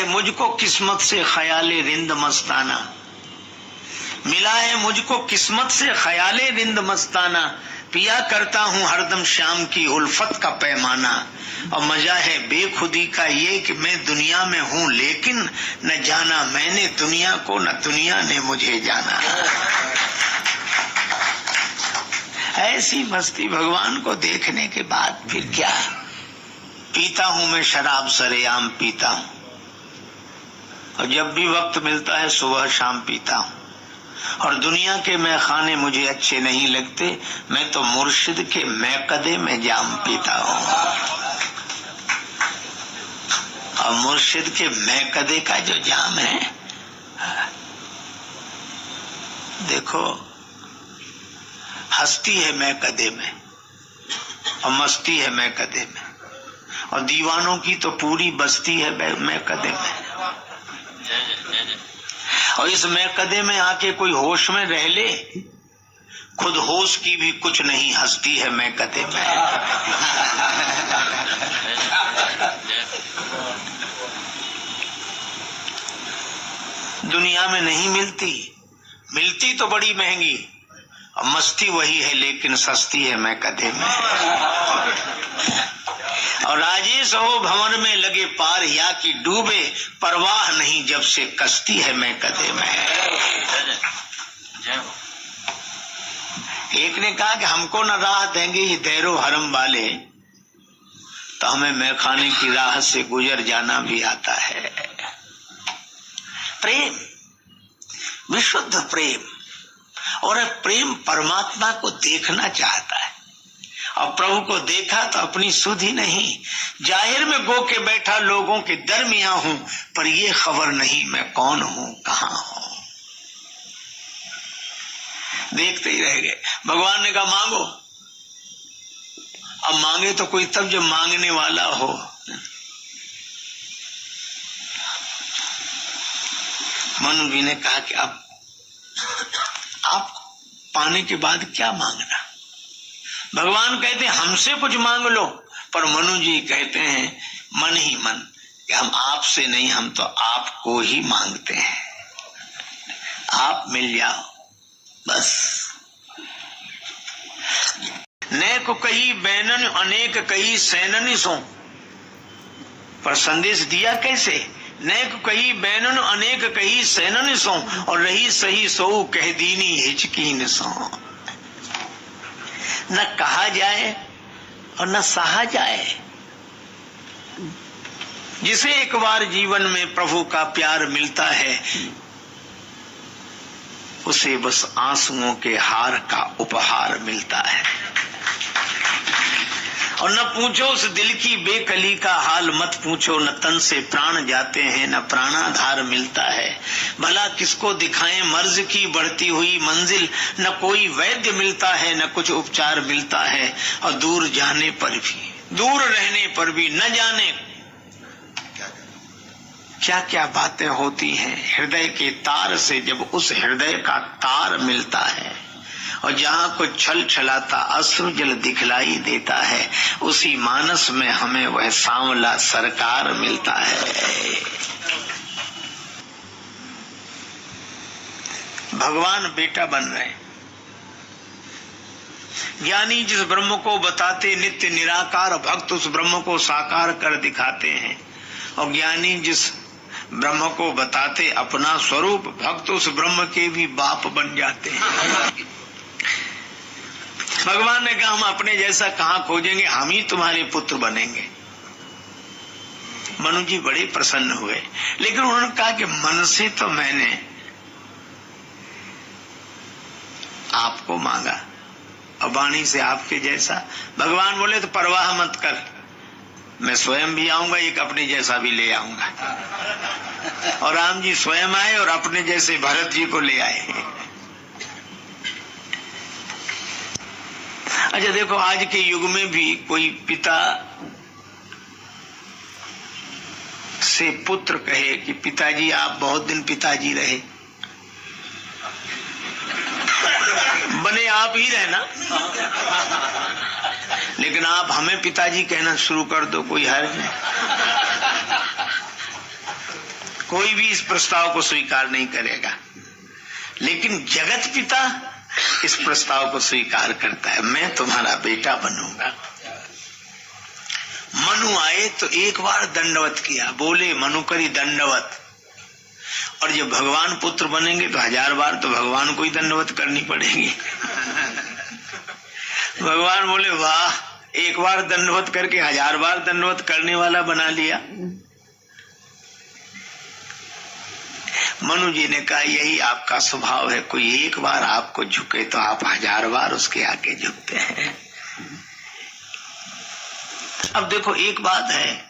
मुझको किस्मत से ख्याले रिंद मस्ताना, मिला है मुझको किस्मत से ख्याले रिंद मस्ताना, पिया करता हूँ हरदम शाम की उल्फत का पैमाना। और मजा है बेखुदी का ये कि मैं दुनिया में हूँ लेकिन न जाना मैंने दुनिया को, न दुनिया ने मुझे जाना। ऐसी मस्ती भगवान को देखने के बाद फिर क्या। पीता हूँ मैं शराब सरेआम पीता हूँ, और जब भी वक्त मिलता है सुबह शाम पीता हूँ। और दुनिया के मैखाने मुझे अच्छे नहीं लगते, मैं तो मुर्शिद के मैकदे में जाम पीता हूँ। और मुर्शिद के मैकदे का जो जाम है, देखो हस्ती है मैकदे में और मस्ती है मैकदे में, और दीवानों की तो पूरी बस्ती है मैकदे में। और इस मैकदे में आके कोई होश में रह ले, खुद होश की भी कुछ नहीं हस्ती है मैकदे में। दुनिया में नहीं मिलती, मिलती तो बड़ी महंगी, और मस्ती वही है लेकिन सस्ती है मैकदे में। और राजेश हो भंवर में लगे पार या कि डूबे, परवाह नहीं जब से कश्ती है मैकदे में। एक ने कहा कि हमको न राह देंगे ये दैरो हरम वाले, तो हमें मैखाने की राह से गुजर जाना भी आता है। प्रेम, विशुद्ध प्रेम, और प्रेम परमात्मा को देखना चाहता है। और प्रभु को देखा तो अपनी सुध ही नहीं, जाहिर में गो के बैठा लोगों के दरमियां हूं, पर ये खबर नहीं मैं कौन हूं कहां हूं। देखते ही रह गए। भगवान ने कहा मांगो। अब मांगे तो कोई तब जब मांगने वाला हो। मनु जी ने कहा कि अब आप पाने के बाद क्या मांगना। भगवान कहते हैं हमसे कुछ मांग लो, पर मनु जी कहते हैं मन ही मन कि हम आपसे नहीं, हम तो आपको ही मांगते हैं। आप मिल जाओ बस। नेक कही बैनन अनेक कही सैनन सो, पर संदेश दिया कैसे। नेक कही बैनन अनेक कही सैनन सो, और रही सही सो कह दीनी हिचकीन सो। न कहा जाए और न सहा जाए। जिसे एक बार जीवन में प्रभु का प्यार मिलता है, उसे बस आंसुओं के हार का उपहार मिलता है। और न पूछो उस दिल की बेकली का हाल, मत पूछो न तन से प्राण जाते हैं न प्राणाधार मिलता है। भला किसको दिखाएं मर्ज की बढ़ती हुई मंजिल, न कोई वैद्य मिलता है न कुछ उपचार मिलता है। और दूर जाने पर भी, दूर रहने पर भी न जाने क्या क्या बातें होती हैं हृदय के तार से, जब उस हृदय का तार मिलता है। और जहाँ कुछ छल छलाता अश्रु जल दिखलाई देता है, उसी मानस में हमें वह सांवला सरकार मिलता है। भगवान बेटा बन रहे। ज्ञानी जिस ब्रह्म को बताते नित्य निराकार, भक्त उस ब्रह्म को साकार कर दिखाते हैं। और ज्ञानी जिस ब्रह्म को बताते अपना स्वरूप, भक्त उस ब्रह्म के भी बाप बन जाते हैं। भगवान ने कहा हम अपने जैसा कहाँ खोजेंगे, हम ही तुम्हारे पुत्र बनेंगे। मनु जी बड़े प्रसन्न हुए, लेकिन उन्होंने कहा कि मन से तो मैंने आपको मांगा और वाणी से आपके जैसा। भगवान बोले तो परवाह मत कर, मैं स्वयं भी आऊंगा, एक अपने जैसा भी ले आऊंगा। और राम जी स्वयं आए और अपने जैसे भरत जी को ले आए। अच्छा देखो, आज के युग में भी कोई पिता से पुत्र कहे कि पिताजी आप बहुत दिन पिताजी रहे, बने आप ही रहना, लेकिन आप हमें पिताजी कहना शुरू कर दो, कोई हर्ज नहीं। कोई भी इस प्रस्ताव को स्वीकार नहीं करेगा, लेकिन जगत पिता इस प्रस्ताव को स्वीकार करता है, मैं तुम्हारा बेटा बनूंगा। मनु आए तो एक बार दंडवत किया, बोले मनु करी दंडवत, और जब भगवान पुत्र बनेंगे तो 1000 बार तो भगवान को ही दंडवत करनी पड़ेगी। भगवान बोले वाह, एक बार दंडवत करके 1000 बार दंडवत करने वाला बना लिया। मनु जी ने कहा यही आपका स्वभाव है, कोई एक बार आपको झुके तो आप 1000 बार उसके आगे झुकते हैं। अब देखो एक बात है,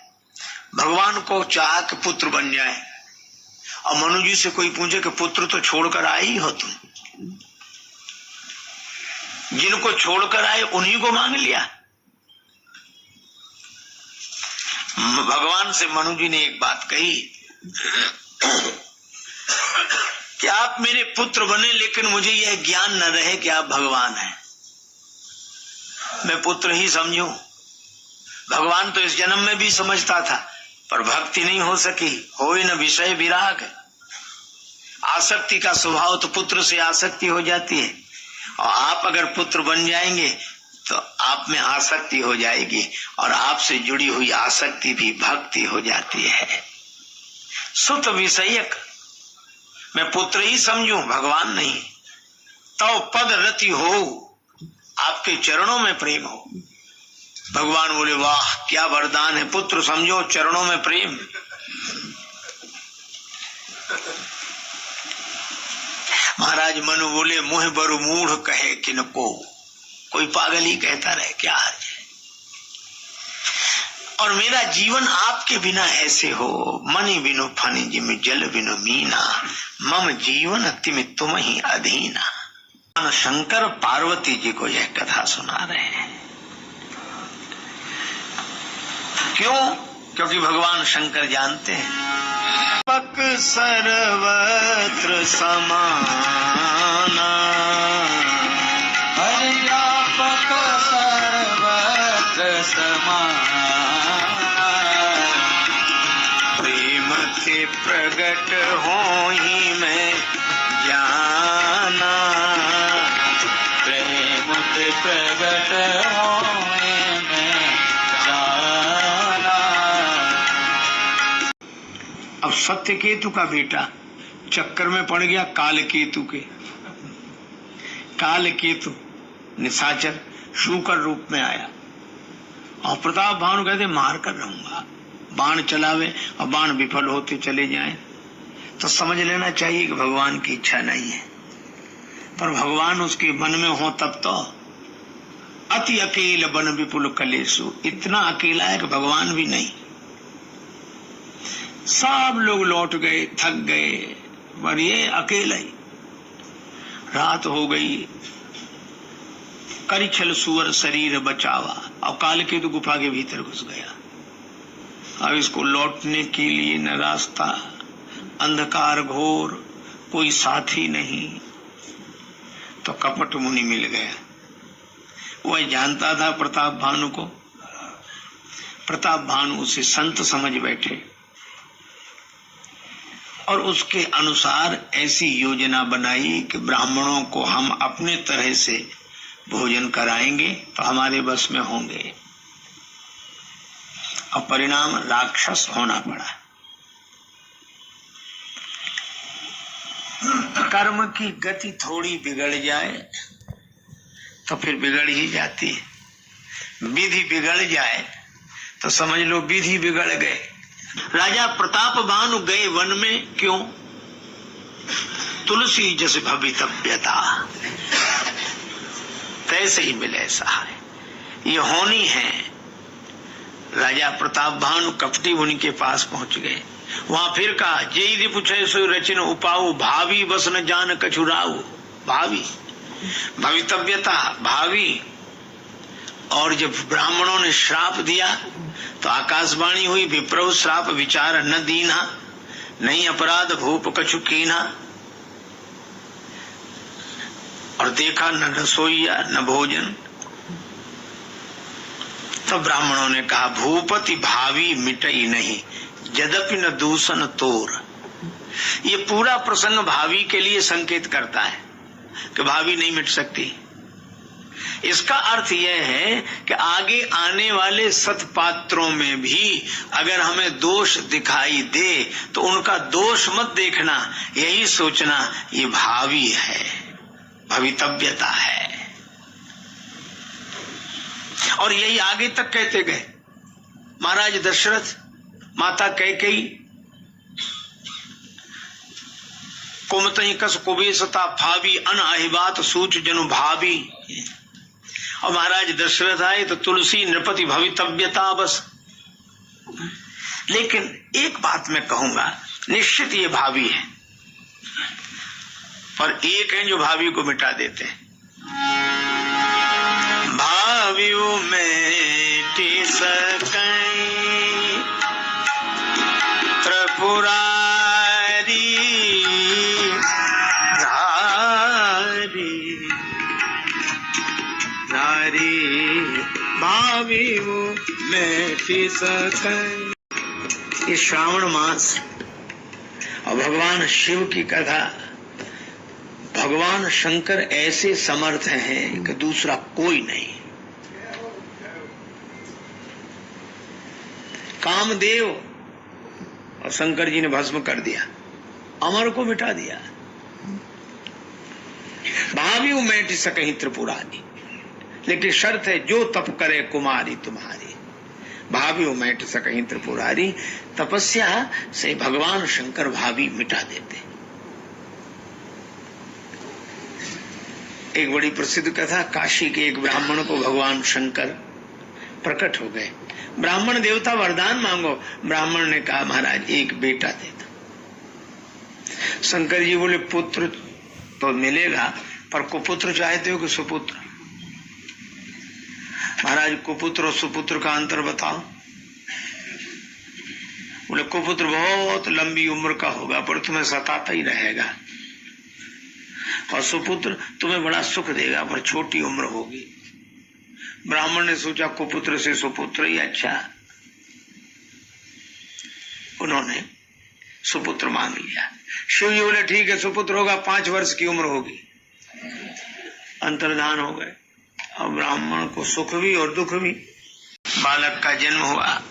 भगवान को चाह के पुत्र बन जाए, और मनु जी से कोई पूछे कि पुत्र तो छोड़कर आए ही हो तुम, जिनको छोड़कर आए उन्हीं को मांग लिया। भगवान से मनु जी ने एक बात कही कि आप मेरे पुत्र बने, लेकिन मुझे यह ज्ञान न रहे कि आप भगवान हैं, मैं पुत्र ही समझूं। भगवान तो इस जन्म में भी समझता था, पर भक्ति नहीं हो सकी, हो ही न विषय विराग। आसक्ति का स्वभाव तो पुत्र से आसक्ति हो जाती है, और आप अगर पुत्र बन जाएंगे तो आप में आसक्ति हो जाएगी, और आपसे जुड़ी हुई आसक्ति भी भक्ति हो जाती है। सुत विषयक, मैं पुत्र ही समझूं, भगवान नहीं। तो पद रति हो, आपके चरणों में प्रेम हो। भगवान बोले वाह क्या वरदान है, पुत्र समझो चरणों में प्रेम। महाराज मनु बोले मुह बरु मूढ़ कहे किनको, कोई पागल ही कहता रहे, क्या हर्ज है। और मेरा जीवन आपके बिना ऐसे हो, मनि बिनु फनि जिम जल बिनु मीना, मम जीवन तिम तुम ही अधीना। शंकर पार्वती जी को यह कथा सुना रहे हैं। क्यों? क्योंकि भगवान शंकर जानते हैं पक सर्वत्र समाना, हरि व्यापक सर्वत्र समाना, प्रेम के प्रगट हो ही मैं जाना, प्रेम के प्रगट हो मैं जाना। अब सत्यकेतु का बेटा चक्कर में पड़ गया कालकेतु के। कालकेतु निशाचर शूकर रूप में आया, और प्रताप भानु कहते मार कर रहूंगा, बाण चलावे और बाण विफल होते चले जाएं, तो समझ लेना चाहिए कि भगवान की इच्छा नहीं है। पर भगवान उसके मन में हो तब तो। अति अकेल बन विपुल कलेसु, इतना अकेला है कि भगवान भी नहीं। सब लोग लौट गए, थक गए, पर ये अकेला ही। रात हो गई, करिछल सुअर शरीर बचावा, और कालकेतु गुफा के भीतर घुस गया। अब इसको लौटने के लिए न रास्ता, अंधकार घोर, कोई साथी नहीं। तो कपट मुनि मिल गया। वह जानता था प्रताप भानु को। प्रताप भानु उसे संत समझ बैठे, और उसके अनुसार ऐसी योजना बनाई कि ब्राह्मणों को हम अपने तरह से भोजन कराएंगे तो हमारे बस में होंगे, और परिणाम राक्षस होना पड़ा। कर्म की गति थोड़ी बिगड़ जाए तो फिर बिगड़ ही जाती है। विधि बिगड़ जाए तो समझ लो विधि बिगड़ गए। राजा प्रताप भानु गए वन में, क्यों? तुलसी जैसे भवितव्यता, तैसे ही मिले सहाय, ये होनी है। राजा प्रताप भानु कपटी मुनि के पास पहुंच गए। वहां फिर कहा जय पूछे सो रचिन उपाऊ, भावी बस न जान कछुराऊ। भावी भवितव्यता, भावी। और जब ब्राह्मणों ने श्राप दिया तो आकाशवाणी हुई, विप्रव श्राप विचार न दीना, नहीं अपराध भूप कछु कीना। और देखा न रसोईया न भोजन। तो ब्राह्मणों ने कहा भूपति भावी मिटई नहीं, यद्यपि न दूषण तोर। ये पूरा प्रसंग भावी के लिए संकेत करता है कि भावी नहीं मिट सकती। इसका अर्थ यह है कि आगे आने वाले सत्पात्रों में भी अगर हमें दोष दिखाई दे तो उनका दोष मत देखना, यही सोचना ये भावी है, भवितव्यता है। और यही आगे तक कहते गए। महाराज दशरथ, माता कैकेयी, कुमतहि कस कुबेसता भावी अन अहिबात सूच जनु भावी। और महाराज दशरथ आए तो तुलसी नृपति भवितव्यता बस। लेकिन एक बात मैं कहूंगा, निश्चित ये भावी है, पर एक है जो भावी को मिटा देते हैं। भावी में सकई त्रिपुरारी नारी भावी वो मिटी सकई। ये श्रावण मास और भगवान शिव की कथा। भगवान शंकर ऐसे समर्थ हैं कि दूसरा कोई नहीं। कामदेव और शंकर जी ने भस्म कर दिया, अमर को मिटा दिया। भावी उमेट सकहीं त्रिपुरारी, लेकिन शर्त है जो तप करे कुमारी तुम्हारी। भावी उमेट सकहीं त्रिपुरारी, तपस्या से भगवान शंकर भावी मिटा देते। एक बड़ी प्रसिद्ध कथा, काशी के एक ब्राह्मण को भगवान शंकर प्रकट हो गए। ब्राह्मण देवता वरदान मांगो। ब्राह्मण ने कहा महाराज एक बेटा दे दो। शंकर जी बोले पुत्र तो मिलेगा, पर कुपुत्र चाहते हो कि सुपुत्र? महाराज कुपुत्र और सुपुत्र का अंतर बताओ। बोले कुपुत्र बहुत लंबी उम्र का होगा पर तुम्हें सताता ही रहेगा, और सुपुत्र तुम्हें बड़ा सुख देगा पर छोटी उम्र होगी। ब्राह्मण ने सोचा कुपुत्र से सुपुत्र ही अच्छा। उन्होंने सुपुत्र मांग लिया। शिव जी बोले ठीक है सुपुत्र होगा, 5 वर्ष की उम्र होगी। अंतर्धान हो गए। अब ब्राह्मण को सुख भी और दुख भी। बालक का जन्म हुआ,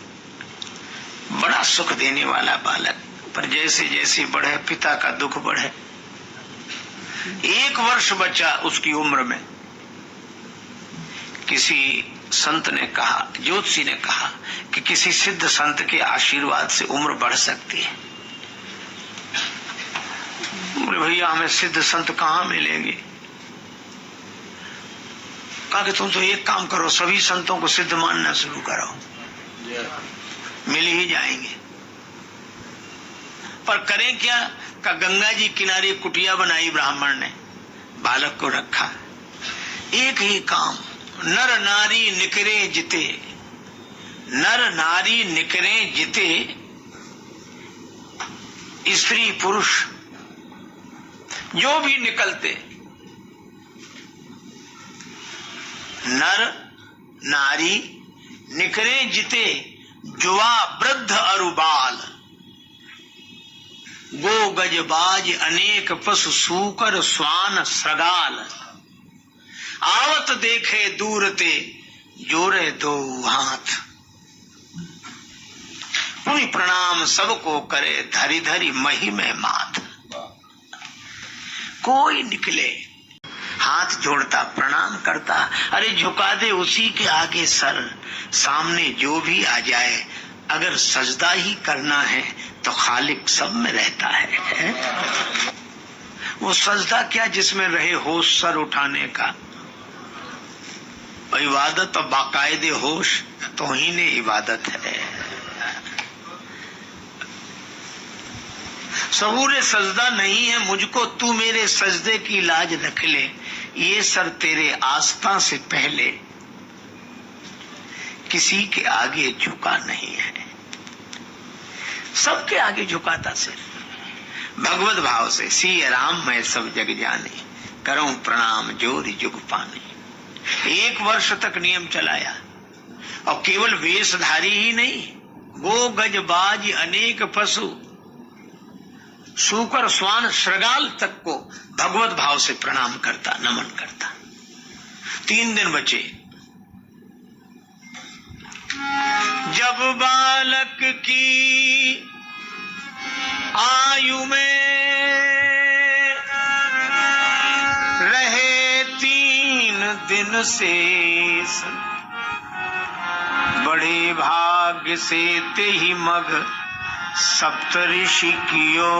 बड़ा सुख देने वाला बालक, पर जैसे जैसे बढ़े पिता का दुख बढ़े। 1 वर्ष बचा उसकी उम्र में। किसी संत ने कहा, ज्योतिषी ने कहा कि किसी सिद्ध संत के आशीर्वाद से उम्र बढ़ सकती है। बोले भैया हमें सिद्ध संत कहाँ मिलेंगे? कहा कि तुम तो एक काम करो, सभी संतों को सिद्ध मानना शुरू करो, मिल ही जाएंगे। पर करें क्या? का गंगा जी किनारे कुटिया बनाई ब्राह्मण ने, बालक को रखा। एक ही काम, नर नारी निकरे जिते, नर नारी निकरे जिते, स्त्री पुरुष जो भी निकलते, नर नारी निकरे जिते, जुआ वृद्ध अरुबाल, गो गजबाज अनेक पशु सूकर स्वान सगाल, आवत देखे दूर ते जोरे दो हाथ, पुनि प्रणाम सबको करे धरी धरी मही में माथ। कोई निकले हाथ जोड़ता प्रणाम करता, अरे झुका दे उसी के आगे सर। सामने जो भी आ जाए, अगर सजदा ही करना है तो खालिक सब में रहता है। वो सजदा क्या जिसमें रहे होश सर उठाने का। इबादत और बाकायदे होश तो ही ने इबादत है। सबूरे सजदा नहीं है मुझको, तू मेरे सजदे की लाज रख ले। ये सर तेरे आस्था से पहले किसी के आगे झुका नहीं है, सबके आगे झुकाता सिर्फ भगवत भाव से। सी राम मैं सब जग जाने, करूं प्रणाम जोरी जुग पाने। 1 वर्ष तक नियम चलाया, और केवल वेशधारी ही नहीं, गो गज बाज अनेक पशु सूकर, स्वान, श्रृगाल तक को भगवत भाव से प्रणाम करता, नमन करता। 3 दिन बचे। जब बालक की आयु में रहे 3 दिन शेष, बड़े भाग्य से ते ही मग सप्तऋषि कियो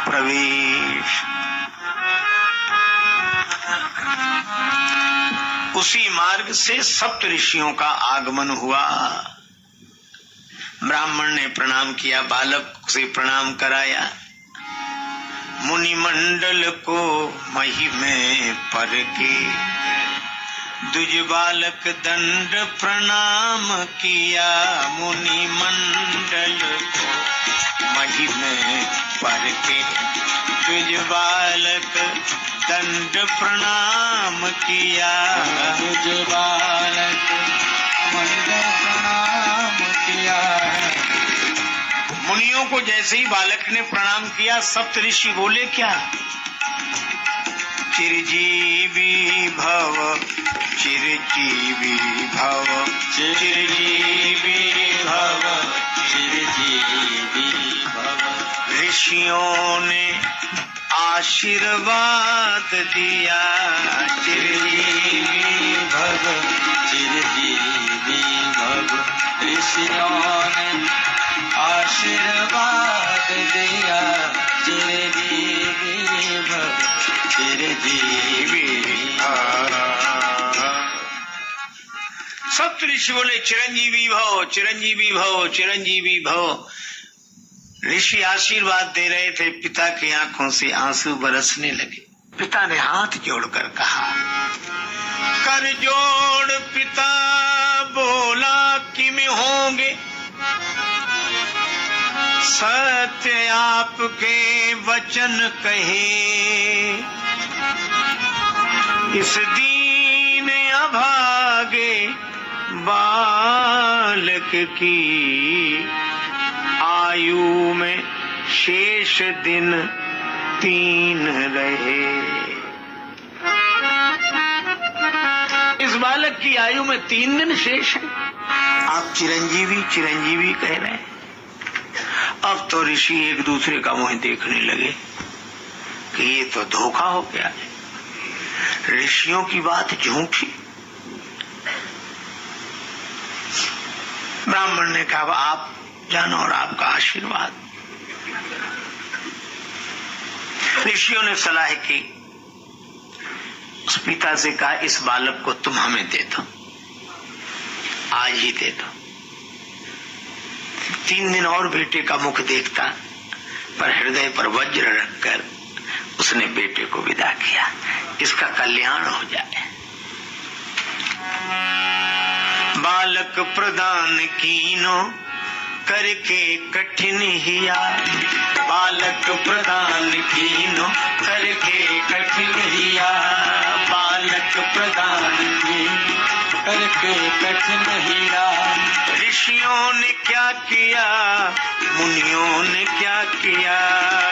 प्रवेश। उसी मार्ग से सप्तऋषियों का आगमन हुआ। ब्राह्मण ने प्रणाम किया, बालक से प्रणाम कराया। मुनि मंडल को महिमे पर के दुज बालक दंड प्रणाम किया। मुनि मंडल को महिमे पर के दुज बालक दंड प्रणाम किया। दुज बालक मंडल प्रणाम किया। मुनियों को जैसे ही बालक ने प्रणाम किया, सप्तऋषि बोले क्या? चिरजीवी भव, चिरजीवी भव, चिरजीवी भव, चिरजीवी भव। ऋषियों ने आशीर्वाद दिया। चिरजीवी भव, चिरजीवी भव। ऋषियों ने आशीर्वाद दिया। चिरजीवी भव, चिरजीवी भव। सप्तऋषि बोले चिरंजीवी भव, चिरंजीवी भव, चिरंजीवी भव। ऋषि आशीर्वाद दे रहे थे, पिता की आंखों से आंसू बरसने लगे। पिता ने हाथ जोड़कर कहा, कर जोड़ पिता बोला कि मैं होंगे सत्य आपके वचन कहे। इस दीन अभागे बालक की आयु में शेष दिन 3 रहे। इस बालक की आयु में 3 दिन शेष है। आप चिरंजीवी चिरंजीवी कह रहे हैं। अब तो ऋषि एक दूसरे का मुंह देखने लगे कि ये तो धोखा हो गया है। ऋषियों की बात झूठी। ब्राह्मण ने कहा, आप जानो और आपका आशीर्वाद। ऋषियों ने सलाह की, उस पिता से कहा, इस बालक को तुम हमें दे दो, आज ही दे दो। 3 दिन और बेटे का मुख देखता, पर हृदय पर वज्र रखकर उसने बेटे को विदा किया। इसका कल्याण हो जाए। बालक प्रदान कीनो करके कठिन हिया। बालक प्रदान कीनो करके कठिन हिया। बालक प्रदान कीनो करके कठिन हिया। ऋषियों ने क्या किया, मुनियों ने क्या किया।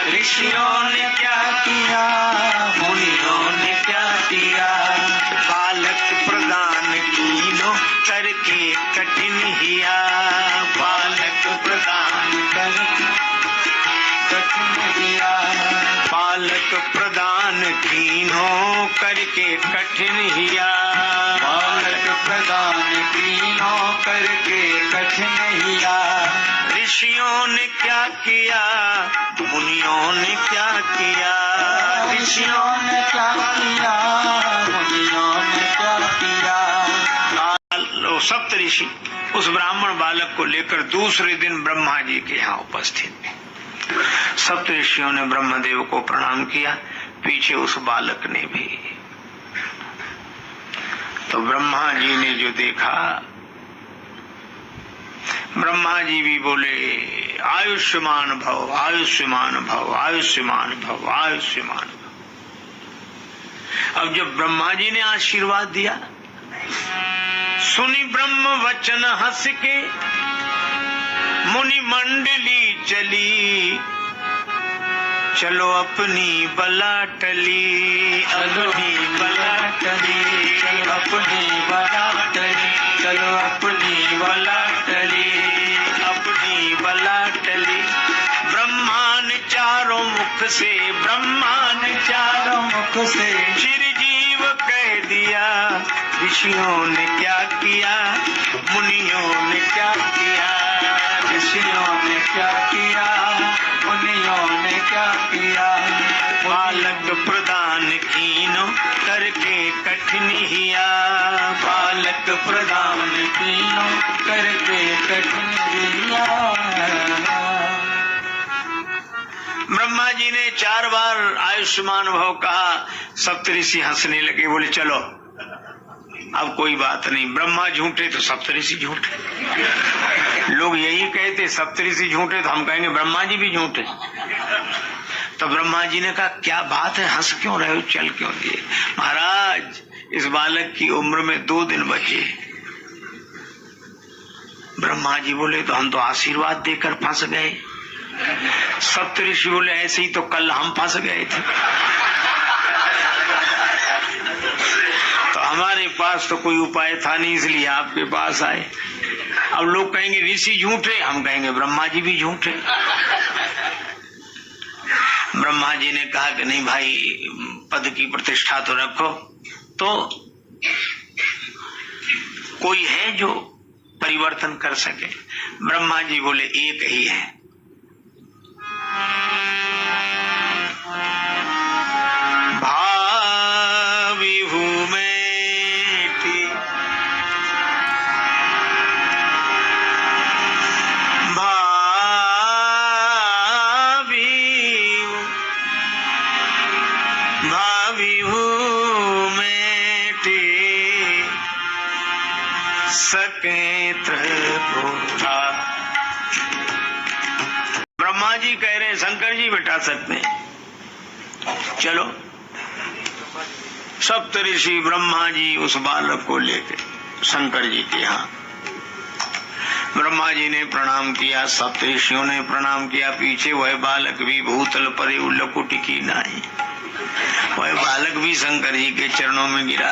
ऋषियों ने क्या किया, मुनियों ने क्या किया। बालक प्रदान कीनो करके कठिन हिया। बालक प्रदान करके कठिन हिया। बालक प्रदान कीनो करके कठिन हिया। बालक प्रदान कीनो करके कठिन हिया। ऋषियों ने क्या किया, मुनियों ने क्या किया। ऋषियों ने क्या किया, मुनियों ने क्या किया। सप्तऋषि उस ब्राह्मण बालक को लेकर दूसरे दिन ब्रह्मा जी के यहाँ उपस्थित थे। सप्तऋषियों ने ब्रह्मदेव को प्रणाम किया, पीछे उस बालक ने भी। तो ब्रह्मा जी ने जो देखा, ब्रह्मा जी भी बोले, आयुष्मान भव, आयुष्मान भव, आयुष्मान भव, आयुष्मान भव। अब जब ब्रह्मा जी ने आशीर्वाद दिया, सुनी ब्रह्म वचन हंस के मुनि मंडली चली। चलो अपनी बला टली, अपनी बला टली, चलो अपनी बला टली, चलो अपनी बला टली, अपनी बला टली। ब्रह्मा ने चारों मुख से, ब्रह्मा ने चारों मुख से चिरजीव कह दिया। ऋषियों ने क्या किया, मुनियों ने क्या किया, ऋषियों ने क्या किया, मुनियों ने क्या किया। बालक प्रदान कीनो करके कठिन हिया, बालक प्रदान कीनो करके कठिन हिया। ब्रह्मा जी ने 4 बार आयुष्मान भव कहा। सप्तऋषि हंसने लगे, बोले चलो अब कोई बात नहीं, ब्रह्मा झूठे तो सप्तऋषि झूठे। लोग यही कहते सप्तऋषि झूठे तो हम कहेंगे ब्रह्मा जी भी झूठे। तो ब्रह्मा जी ने कहा क्या बात है, हंस क्यों रहे हो, चल क्यों दिए। महाराज इस बालक की उम्र में 2 दिन बचे। ब्रह्मा जी बोले तो हम तो आशीर्वाद देकर फंस गए। सप्तऋषि बोले ऐसे ही तो कल हम फंस गए थे, तो हमारे पास तो कोई उपाय था नहीं, इसलिए आपके पास आए। अब लोग कहेंगे ऋषि झूठे, हम कहेंगे ब्रह्मा जी भी झूठे। ब्रह्मा जी ने कहा कि नहीं भाई, पद की प्रतिष्ठा तो रखो। तो कोई है जो परिवर्तन कर सके। ब्रह्मा जी बोले एक ही है। भाविहु मेटी, भाविहु मेटी सके त्रिपुरा। ब्रह्मा जी कह रहे शंकर जी मिटा सकते हैं, चलो। सप्तऋषि ब्रह्मा जी उस बालक को लेके शंकर जी के यहाँ। ब्रह्मा जी ने प्रणाम किया, सप्तऋषियों ने प्रणाम किया। पीछे वह बालक भी भूतल परे उल्लकुट की नहीं, वह बालक भी शंकर जी के चरणों में गिरा।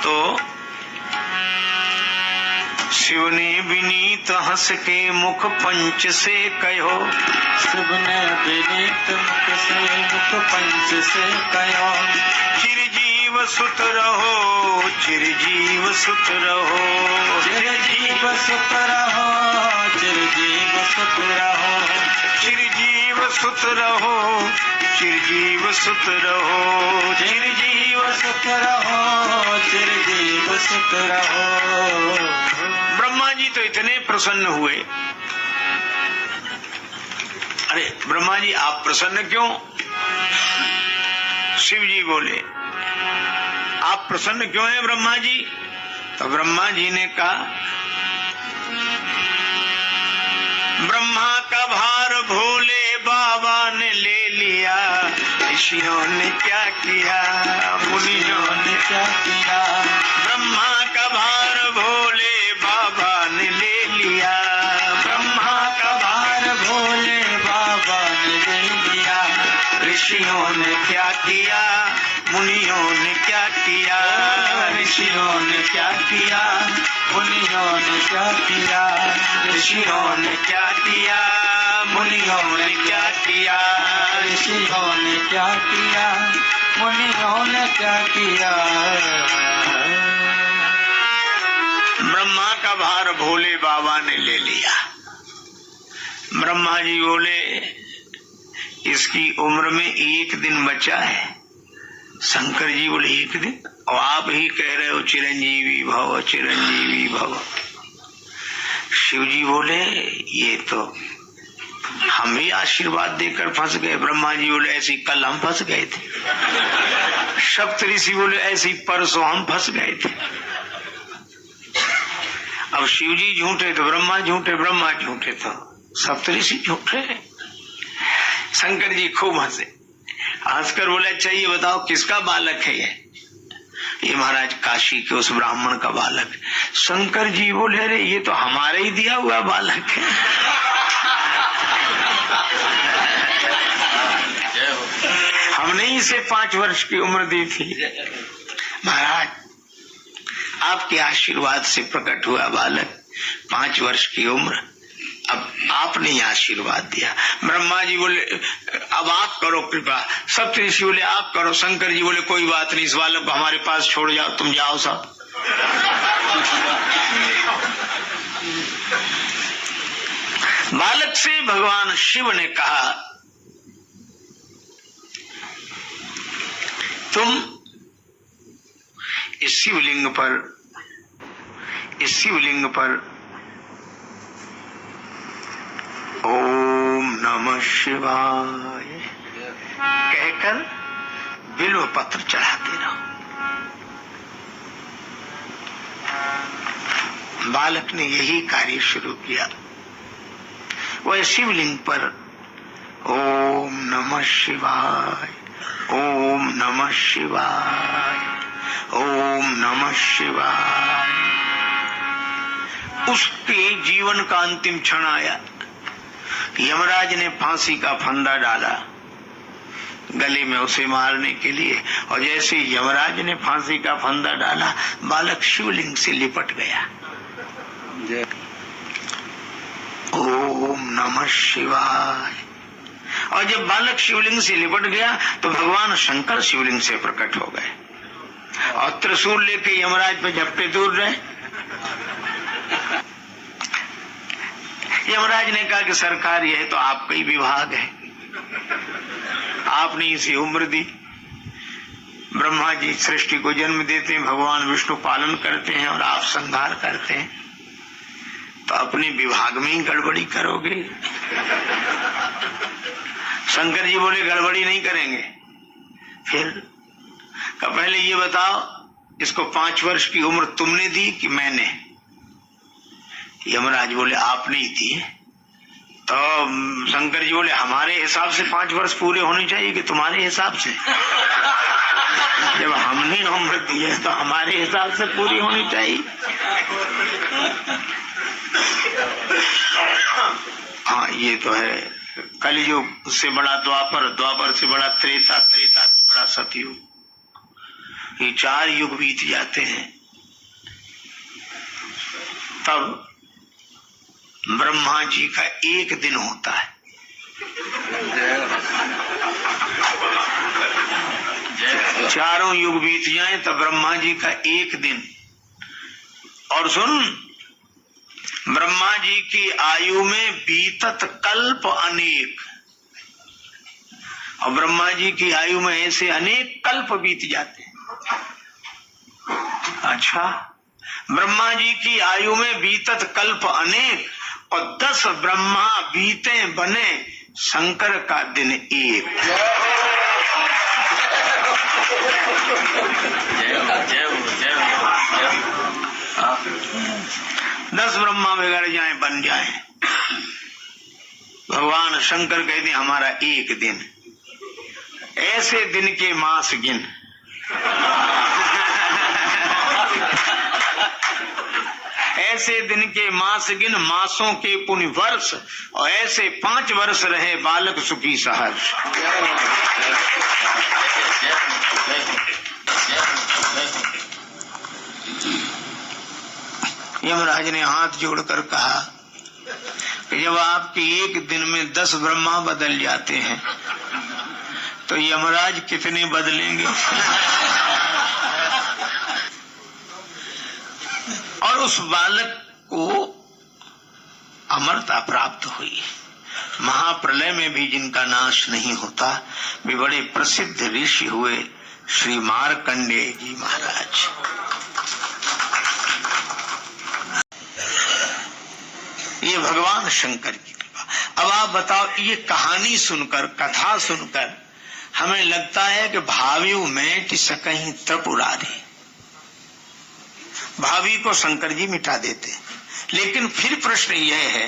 तो शिव ने विनीत हंस के मुख पंच से कहो, शिव ने विनीत मुख से मुख पंच से कहो। चिरजीव सुत रहो, चिरजीव सुत रहो, चिरजीव सुत रहो, चिरजीव सुत रहो, चिरजीव सुत रहो, चिरजीव सुत रहो, चिरजीव सुत रहो, चिरजीव सुत रहो। ब्रह्मा जी तो इतने प्रसन्न हुए। अरे ब्रह्मा जी आप प्रसन्न क्यों? शिव जी बोले आप प्रसन्न क्यों हैं ब्रह्मा जी? तो ब्रह्मा जी ने कहा ब्रह्मा का भार भोले बाबा ने ले लिया। ऋषियों ने क्या किया, मुनियों ने क्या किया। ब्रह्मा का भार भोले बाबा ने ले लिया। ब्रह्मा का भार भोले बाबा ने ले लिया। ऋषियों ने क्या किया, मुनियों ने क्या किया। ऋषियों ने क्या किया, मुनियों ने क्या किया। ऋषियों ने क्या किया, मुनियों ने क्या किया। ऋषियों ने क्या किया, मुनियों ने क्या किया। ब्रह्मा का भार भोले बाबा ने ले लिया। ब्रह्मा जी बोले इसकी उम्र में 1 दिन बचा है। शंकर जी बोले 1 दिन, और आप ही कह रहे हो चिरंजीवी भव, चिरंजीवी भव। शिव जी बोले ये तो हम ही आशीर्वाद देकर फंस गए। ब्रह्मा जी बोले ऐसी कल हम फंस गए थे। सप्तऋषि बोले ऐसी परसों हम फंस गए थे। अब शिव जी झूठे तो ब्रह्मा झूठे, ब्रह्मा झूठे तो सप्तऋषि झूठे। शंकर जी खूब हंसे, हंसकर बोले अच्छा ये बताओ किसका बालक है ये महाराज काशी के उस ब्राह्मण का बालक। शंकर जी बोले अरे ये तो हमारे ही दिया हुआ बालक है। यहीं से 5 वर्ष की उम्र दी थी। महाराज आपके आशीर्वाद से प्रकट हुआ बालक, 5 वर्ष की उम्र, अब आपने ही आशीर्वाद दिया। ब्रह्मा जी बोले अब आप करो कृपा, सप्त ऋषि बोले आप करो, शंकर जी बोले कोई बात नहीं, इस बालक को हमारे पास छोड़ जाओ, तुम जाओ सब। बालक से भगवान शिव ने कहा तुम इस शिवलिंग पर ओम नमः शिवाय कहकर बिल्व पत्र चढ़ाते रहो। बालक ने यही कार्य शुरू किया। वह शिवलिंग पर ओम नमः शिवाय, ओम नमः शिवाय, ओम नमः शिवाय। उसके जीवन का अंतिम क्षण आया। यमराज ने फांसी का फंदा डाला गले में उसे मारने के लिए, और जैसे यमराज ने फांसी का फंदा डाला बालक शिवलिंग से लिपट गया। ओम नमः शिवाय। और जब बालक शिवलिंग से लिपट गया तो भगवान शंकर शिवलिंग से प्रकट हो गए और त्रिशूल लेके यमराज पे झपटे दूर रहे। यमराज ने कहा कि सरकार यह तो आपका ही विभाग है, आपने इसी उम्र दी। ब्रह्मा जी सृष्टि को जन्म देते हैं, भगवान विष्णु पालन करते हैं और आप संहार करते हैं, तो अपने विभाग में ही गड़बड़ी करोगे। शंकर जी बोले गड़बड़ी नहीं करेंगे। फिर का पहले ये बताओ इसको 5 वर्ष की उम्र तुमने दी कि मैंने? यमराज बोले आपने ही दी। तो शंकर जी बोले हमारे हिसाब से 5 वर्ष पूरे होने चाहिए कि तुम्हारे हिसाब से? जब हमने उम्र दी है तो हमारे हिसाब से पूरी होनी चाहिए। हाँ ये तो है, कलियुग से बड़ा द्वापर, द्वापर से बड़ा त्रेता, त्रेता से बड़ा सतयुग। ये 4 युग बीत जाते हैं तब ब्रह्मा जी का एक दिन होता है। चारों युग बीत जाए तब ब्रह्मा जी का एक दिन। और सुन, ब्रह्मा जी की आयु में बीतत कल्प अनेक, और ब्रह्मा जी की आयु में ऐसे अनेक कल्प बीत जाते हैं। अच्छा, ब्रह्मा जी की आयु में बीतत कल्प अनेक और 10 ब्रह्मा बीते बने शंकर का दिन एक। 10 ब्रह्मा बिगड़ जाए बन जाए, भगवान शंकर कहते हमारा एक दिन। ऐसे दिन के मास गिन। ऐसे दिन के मास गिन, मासों के पुण्य वर्ष, और ऐसे 5 वर्ष रहे बालक सुखी सहर्ष। यमराज ने हाथ जोड़कर कहा कि जब आपके एक दिन में 10 ब्रह्मा बदल जाते हैं तो यमराज कितने बदलेंगे? और उस बालक को अमरता प्राप्त हुई। महाप्रलय में भी जिनका नाश नहीं होता वे बड़े प्रसिद्ध ऋषि हुए, श्री मार्कंडेय जी महाराज। ये भगवान शंकर की कृपा। अब आप बताओ, ये कहानी सुनकर, कथा सुनकर हमें लगता है कि भावियों में टिसकहीं त्रिपुरारी, भावी को शंकर जी मिटा देते। लेकिन फिर प्रश्न यह है